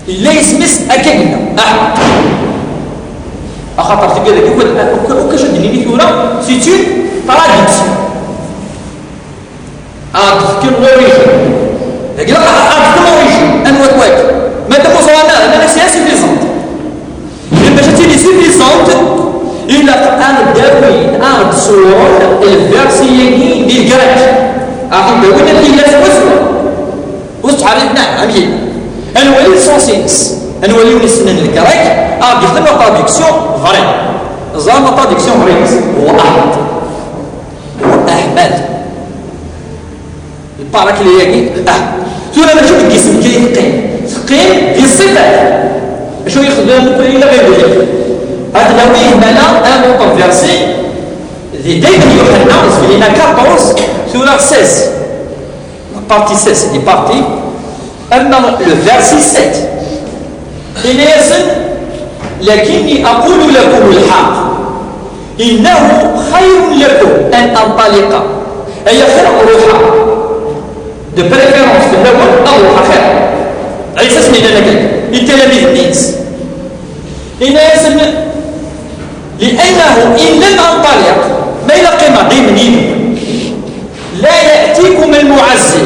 إلا يسمس أكاكنا أحد أخاطر تقول لك وكاش دنيني ثورة سيتي تراديكسيون أعطيك الأوريجين لكن أعطيك الأوريجين أنا وكواك ما تقول أنا سي سيفيزونت باش تيلي سيفيزونت إلا أنا داوين أعد صور الفيرسيين دي الجراج أعطيك داوين اللي لازم وسط عارف نعم عميل أنا ولي سونسينس أنا ولي ونسنن الكراك يخدم تراديكسيون فري زعما تراديكسيون فري هو أحمد البارك اللي يجي ثم ما نشوف الجسم جاي ثقيل في الصفات شو يخدم إلا غير ذلك هذا لو يهمنا أن نطفيرسي دايما يوحنا يصبح لنا 14 ثم 16 بارتي 16 دي بارتي أما لو فيرسي 7 إن يسن لكني أقول لكم الحق إنه خير لكم أن أنطلق أي خير روحا de préférence في الأول أروح خير عيسى اسمي لنا كذا للتلاميذ الناس إن يسن لأنه إن لم أنطلق ما يلقي ماضي منين لا يأتيكم المعزي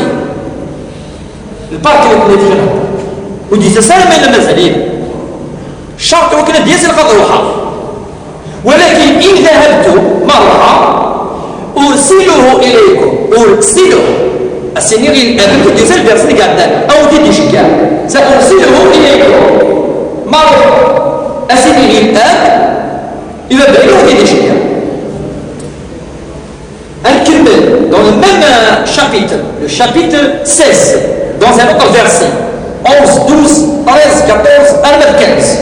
البارك اللي كنا دخلنا ودي تسالم إلا مازالين الشرط وكنا ديال القدر روحا ولكن إن ذهبت مرة أرسله إليكم أرسله السنير أبنك ديزل بيرسل قاعدة أو دي شكا سأرسله إليكم مرة السنير الآن إذا بينه دي شكا نكمل dans le même chapitre le chapitre 16 dans un autre verset 11, 12, 13, 14, 15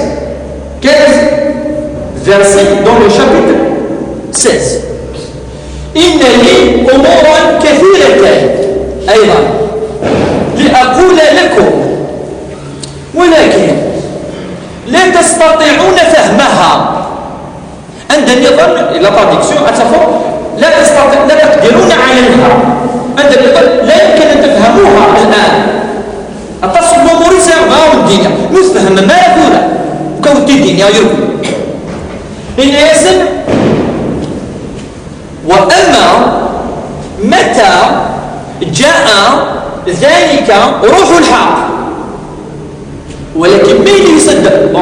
15 versets dans le chapitre 16 إن لي أمورا كثيرة أيضا لأقول لكم ولكن لا تستطيعون فهمها عند النظام إلى تراديكسيون أتفهم لا تقدرون عليها عند النظام لا يمكن أن تفهموها الآن أتصل موريسا غاو الدنيا نفهم ما يقول كوت الدنيا يركب إن يسن وأما متى جاء ذلك روح الحق ولكن من يصدق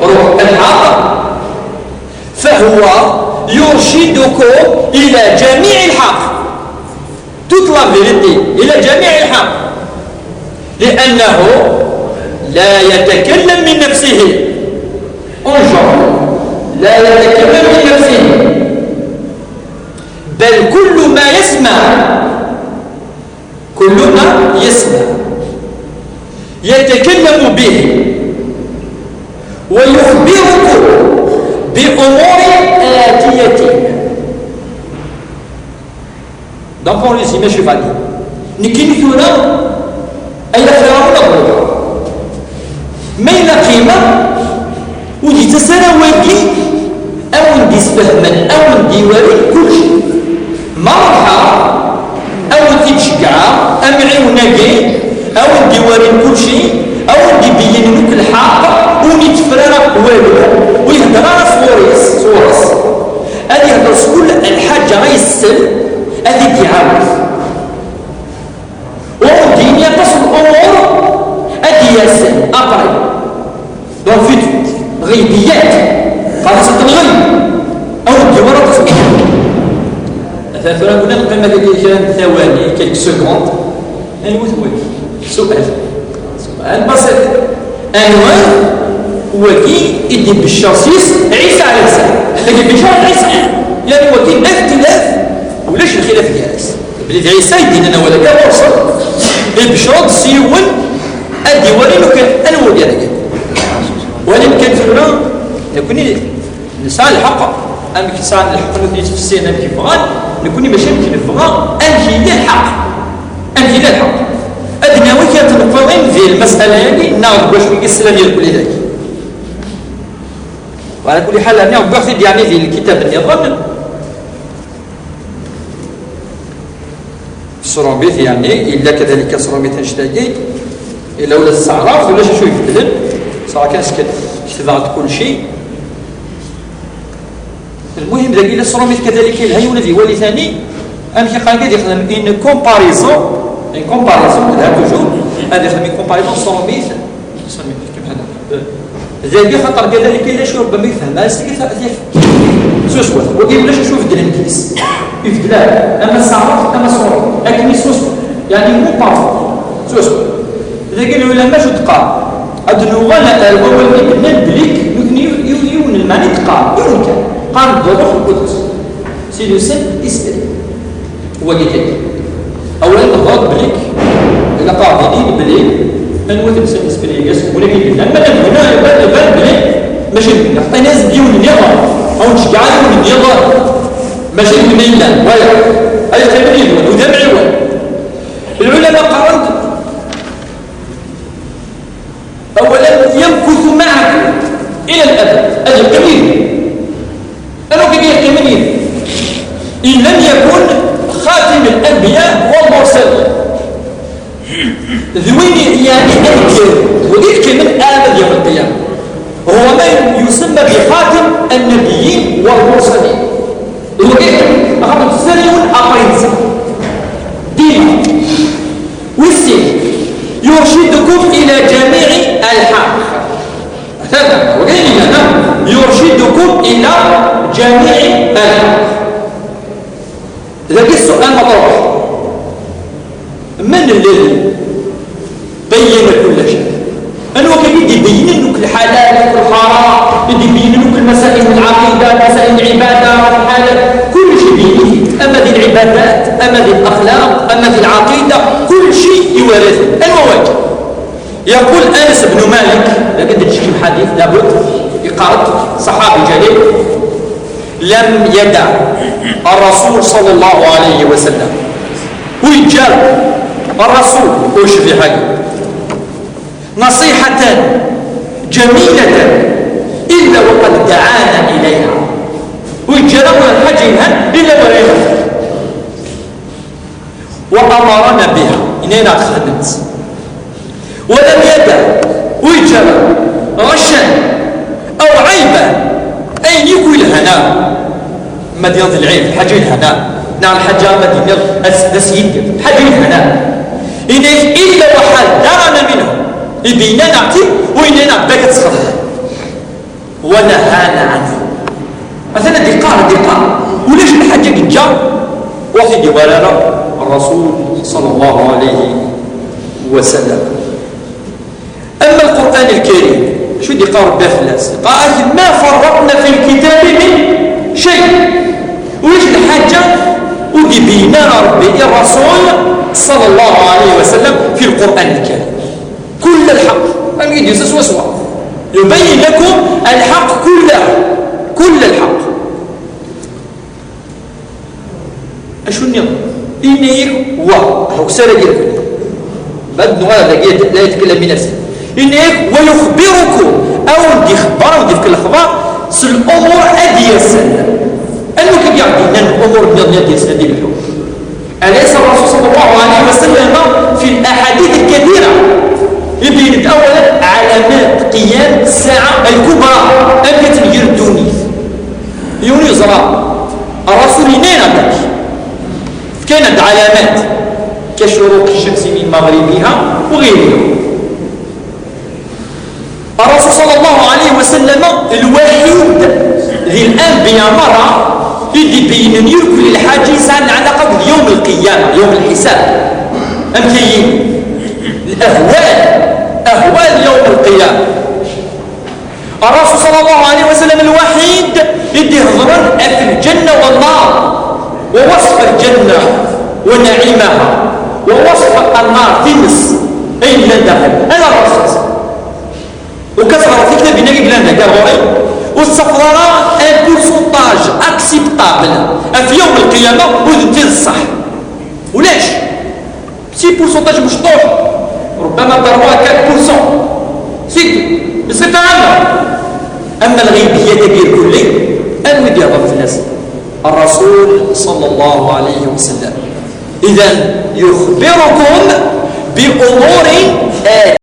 روح الحق فهو يرشدكم إلى جميع الحق تطلب vérité إلى جميع الحق لأنه لا يتكلم من نفسه انظر لا يتكلم من نفسه بل كل ما يسمع يتكلم به ويخبركم بأمور آتية donc on résume je vais dire نكيني ثورة أي فرعون أبوه ما إلا قيمة ودي تسرى وجي أو ندي سفهما أو ندي وري كل شيء مرحى أو تشجع أمعي ونجي أو ندي وري كل شيء أو ندي بين لك الحق ونتفرق والو ويهدر صورس هذه يهدر كل الحاجة غيسل هذه تعاود ودين يتصل الأمور هذه ياسل أقرب دون فيتوت غيبيات خاصة الغيب أو الدورة تصبح أثاثنا قلنا القيمة اللي كان ثواني كيك سكوند سؤال بسيط أنوان وكي يدي بالشخصيص عيسى على السلام لكن بشرط عيسى يعني وكي اختلاف ولاش الخلاف جالس بلي عيسى يدينا ولا كان وصل بشرط سيون أدي ولي كان أنا وديالك ولكن كان فعلا نكوني نسعى الحق أم كسعى الحق نكوني تفسينا كيفغان نكوني ماشي كيفغان أنهي الحق أدنى وكانت نقوين في المسألة هذه نعرف باش السلام يقول ذلك وعلى كل حال أنا بحث يعني في الكتاب النظام سرابيث يعني إلا كذلك سرابيث أشتاقي إلا ولا استعراف ولا شو يبدل صراحة كان كتبعت كل شيء. المهم ذاك إلا الصروميت كذلك الهيون ذي ولي ثاني أم كي قال كذا يخدم إن كومباريزون هذا توجور هذا يخدم كومباريزون الصروميت كيف هذا ذاك خطر كذلك إلا شو ربما يفهم هذا سوسوا وقيل لاش نشوف الدين الكيس يفدلا أما الصعرات أما الصروميت لكن سوسوا يعني مو بارفو سوسوا ذاك العلماء شو تقال أدنو ولا الأول من بليك يون المعنى تقال يون كان قال الروح القدس سي لو سين اسبري هو اللي كده اولا الضاد بليك الا قاعدين بليك من هو تمسك اسبري يس ولكن لما هنا يبان بليك ماشي حتى ناس ديون النظام او نشجعوا من النظام ماشي من الا ولا اي تمرين وده معول العلماء قرروا اولا يمكث معك الى الابد القليل أنه كيف يقيمني إن لم يكن خاتم الأنبياء والمرسلين ذويني يعني أذكر وذلك من آمد يوم القيامة هو من يسمى بخاتم النبيين والمرسلين هو كيف أخذت سريون أقرينسا دين والسين يرشدكم إلى جميع الحق هذا وقال لنا يرشدكم إلى جميع الحق. ذاك السؤال مطروح من الذي بين كل شيء؟ أنه كيف يبين لك الحلال والحرام يبين لك المسائل العقيدة مسائل العبادة والحلال كل شيء بينه أما ذي العبادات أما ذي الأخلاق أما ذي العقيدة كل شيء يورثه المواجه. يقول أنس بن مالك لقد تجيب حديث لابد يقارب صحابي جليل لم يدع الرسول صلى الله عليه وسلم ويجاب الرسول وش في حاجة نصيحة جميلة إلا وقد دعانا إليها ويجربنا الحاجة إلا وريها وأمرنا بها إننا تخدمت ولم يدع ويجرب غشا أو عيبا أين يقول الهناء مدينة العيب حاجة الهناء نعم حاجة مدينة السيد حاجة الهناء إلا وحذرنا منه يبينا نعطي وإننا باقي تصخر ونهانا عنه مثلا دقار ولاش الحاجة قد جاء وفي ديوالنا الرسول صلى الله عليه وسلم. أما القرآن الكريم شو دقار بفلاس قال ما فرطنا في الكتاب من شيء ولاش الحاجة ودي بينا ربي الرسول صلى الله عليه وسلم في القرآن الكريم كل الحق أمين يسس وسوا يبين لكم الحق كل الحق. أشو النظام إنيك هو سارة جيركم بدنا هذا لا يتكلم من نفسه إنيك ويخبركم أو ندي خبر ودي في الأخبار الأمور أدي السنة أنه كيف يعطينا الأمور ندي السنة دي بالحب أليس الرسول صلى الله عليه وسلم في الأحاديث الكثيرة يبين أولا علامات قيام الساعة الكبرى أن تنجر الدوني يوني زراء الرسول نين عندك كانت علامات كشروق الشمس من مغربها وغيرها. الرسول صلى الله عليه وسلم الوحيد ذي الأنبياء مرة يبين كل الحاجة يسعى العلاقة بيوم القيامة يوم الحساب أمكيين أهوال يوم القيامة. الرسول صلى الله عليه وسلم الوحيد يدي هضرا في الجنة والنار ووصف الجنة ونعيمها ووصف النار تمس أين لندخل هذا الرسول وكثر في كتاب النبي بلاندا كالغوري والصفراء ان بورسونتاج اكسبتابل في يوم القيامه وذنتين الصح ولاش سي بورسونتاج مشطوح ربما ضربها 4% سيدي بصفه عامه. اما الغيبيه كبير كلي الودي يضرب في الناس الرسول صلى الله عليه وسلم اذا يخبركم بامور